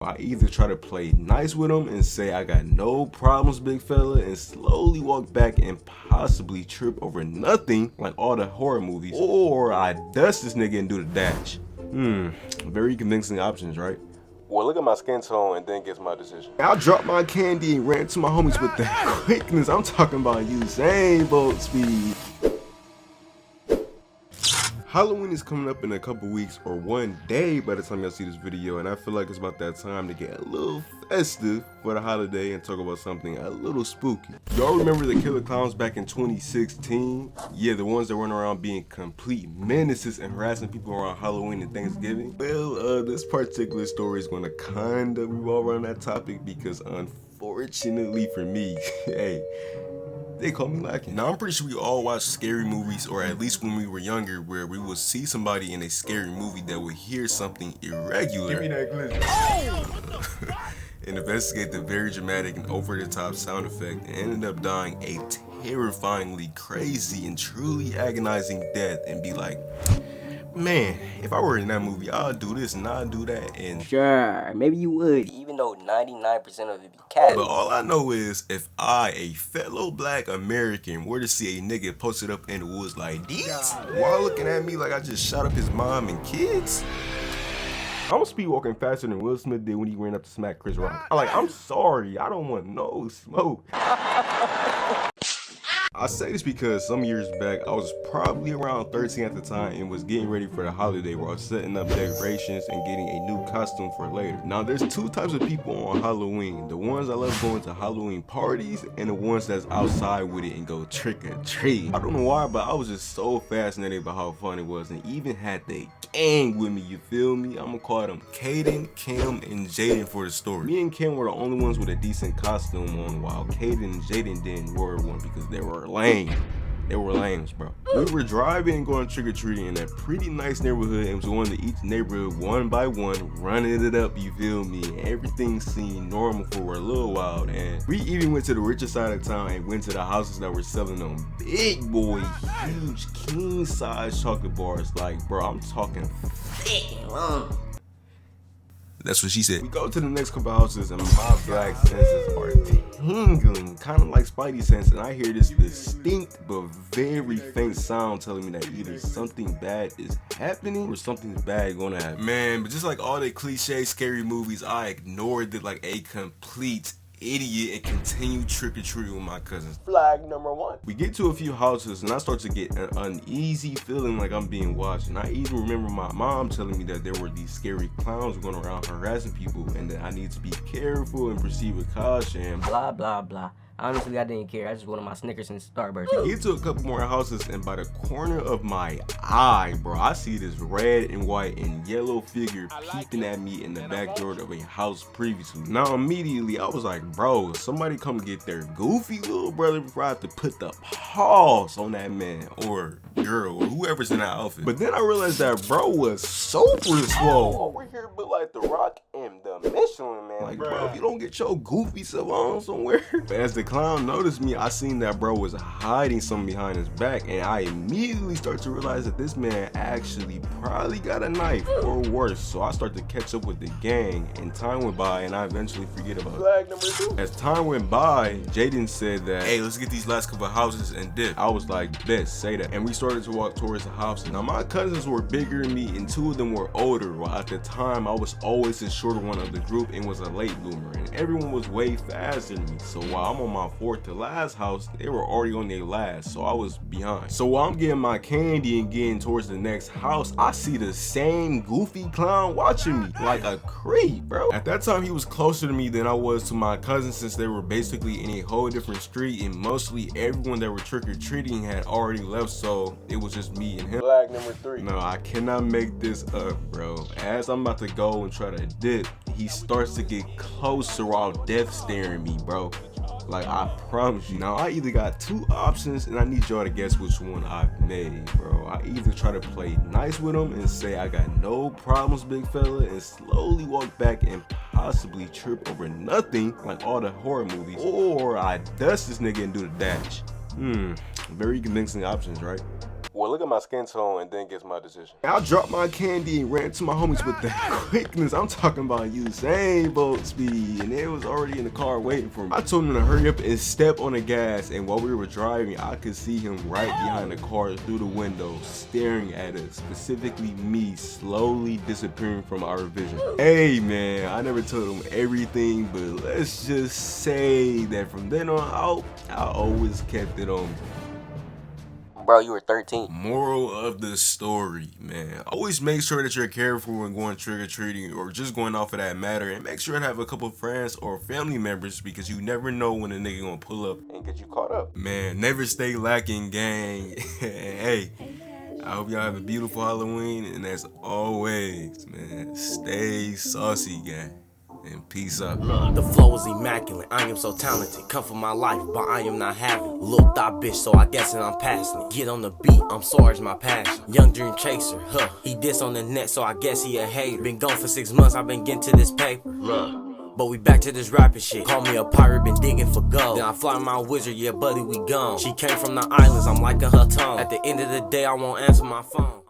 I either try to play nice with him and say I got no problems, big fella, and slowly walk back and possibly trip over nothing like all the horror movies, or I dust this nigga and do the dash. Very convincing options, right? Well, look at my skin tone and then gets my decision. I dropped my candy and ran to my homies with that quickness. I'm talking about Usain Bolt speed. Halloween is coming up in a couple weeks or one day by the time y'all see this video, and I feel like it's about that time to get a little festive for the holiday and talk about something a little spooky. Y'all remember the killer clowns back in 2016? Yeah, the ones that went around being complete menaces and harassing people around Halloween and Thanksgiving. Well, this particular story is going to kind of revolve around that topic because unfortunately for me, hey, they call me lacking. Now I'm pretty sure we all watched scary movies, or at least when we were younger, where we would see somebody in a scary movie that would hear something irregular. Give me that glitch. And investigate the very dramatic and over-the-top sound effect and ended up dying a terrifyingly crazy and truly agonizing death and be like, man, if I were in that movie, I'd do this and I'd do that. And sure, maybe you would, even though 99% of it be cat. But all I know is, if I, a fellow black American, were to see a nigga posted up in the woods like these, while looking at me like I just shot up his mom and kids, I'm speed walking faster than Will Smith did when he ran up to smack Chris Rock. I'm sorry, I don't want no smoke. I say this because some years back, I was probably around 13 at the time and was getting ready for the holiday where I was setting up decorations and getting a new costume for later. Now, there's two types of people on Halloween. The ones that love going to Halloween parties and the ones that's outside with it and go trick or treat. I don't know why, but I was just so fascinated by how fun it was and even had the gang with me, you feel me? I'm gonna call them Caden, Cam, and Jaden for the story. Me and Cam were the only ones with a decent costume on, while Caden and Jaden didn't wear one because they were lame. They were lames, bro. We were driving and going trick-or-treating in a pretty nice neighborhood and was going to each neighborhood one by one, running it up, you feel me? And everything seemed normal for a little while, and we even went to the richer side of town and went to the houses that were selling them big boy, huge, king-size chocolate bars. Like, bro, I'm talking thick and long. That's what she said. We go to the next couple houses and my black senses are tingling, kind of like Spidey sense, and I hear this distinct but very faint sound telling me that either something bad is happening or something's bad gonna happen. Man, but just like all the cliche scary movies, I ignored it like a complete idiot and continue trick-or-treating with my cousins. Flag number one. We get to a few houses and I start to get an uneasy feeling like I'm being watched, and I even remember my mom telling me that there were these scary clowns going around harassing people and that I need to be careful and proceed with caution. Blah blah blah. Honestly, I didn't care. I just wanted my Snickers and Starburst. We get to a couple more houses and by the corner of my eye, bro, I see this red and white and yellow figure peeping at me in the back door of a house previously. Now immediately I was like, bro, somebody come get their goofy little brother before I have to put the paws on that man or girl or whoever's in that outfit. But then I realized that bro was super swole. Over here but like The Rock and the Michelin Man. Like, bro, if you don't get your goofy self on somewhere. But as the clown noticed me, I seen that bro was hiding something behind his back, and I immediately start to realize that this man actually probably got a knife or worse. So I start to catch up with the gang, and time went by and I eventually forget about it. Flag number two. As time went by, Jaden said that, hey, let's get these last couple of houses and dip. I was like, bet, say that. And we started to walk towards the house. Now my cousins were bigger than me and two of them were older, while at the time I was always the shorter one of the group and was a late bloomer, and everyone was way faster than me. So while I'm on my fourth to last house, they were already on their last, so I was behind. So while I'm getting my candy and getting towards the next house, I see the same goofy clown watching me like a creep, bro. At that time, he was closer to me than I was to my cousins, since they were basically in a whole different street and mostly everyone that were trick-or-treating had already left, so it was just me and him. Flag number three. No, I cannot make this up, bro. As I'm about to go and try to dip, he starts to get closer while death staring me, bro. Like, I promise you. Now, I either got two options and I need y'all to guess which one I've made, bro. I either try to play nice with him and say I got no problems, big fella, and slowly walk back and possibly trip over nothing like all the horror movies, or I dust this nigga and do the dash. Very convincing options, right? Well, look at my skin tone and then gets my decision. I dropped my candy and ran to my homies with that quickness. I'm talking about Usain Bolt speed, and they was already in the car waiting for me. I told him to hurry up and step on the gas, and while we were driving, I could see him right behind the car through the window, staring at us, specifically me, slowly disappearing from our vision. Hey man, I never told him everything, but let's just say that from then on out, I always kept it on me. Bro, you were 13. Moral of the story, man. Always make sure that you're careful when going trick-or-treating or just going off of that matter, and make sure to have a couple friends or family members because you never know when a nigga gonna pull up and get you caught up. Man, never stay lacking, gang. Hey, I hope y'all have a beautiful Halloween, and as always, man, stay saucy, gang. And peace out. The flow is immaculate, I am so talented. Come for my life, but I am not having it. Little thought bitch, so I guess that I'm passing it. Get on the beat, I'm sorry, it's my passion. Young dream chaser, he diss on the net, so I guess he a hater. Been gone for 6 months, I've been getting to this paper. But we back to this rapping shit. Call me a pirate, been digging for gold. Then I fly my wizard, yeah buddy, we gone. She came from the islands, I'm liking her tongue. At the end of the day, I won't answer my phone.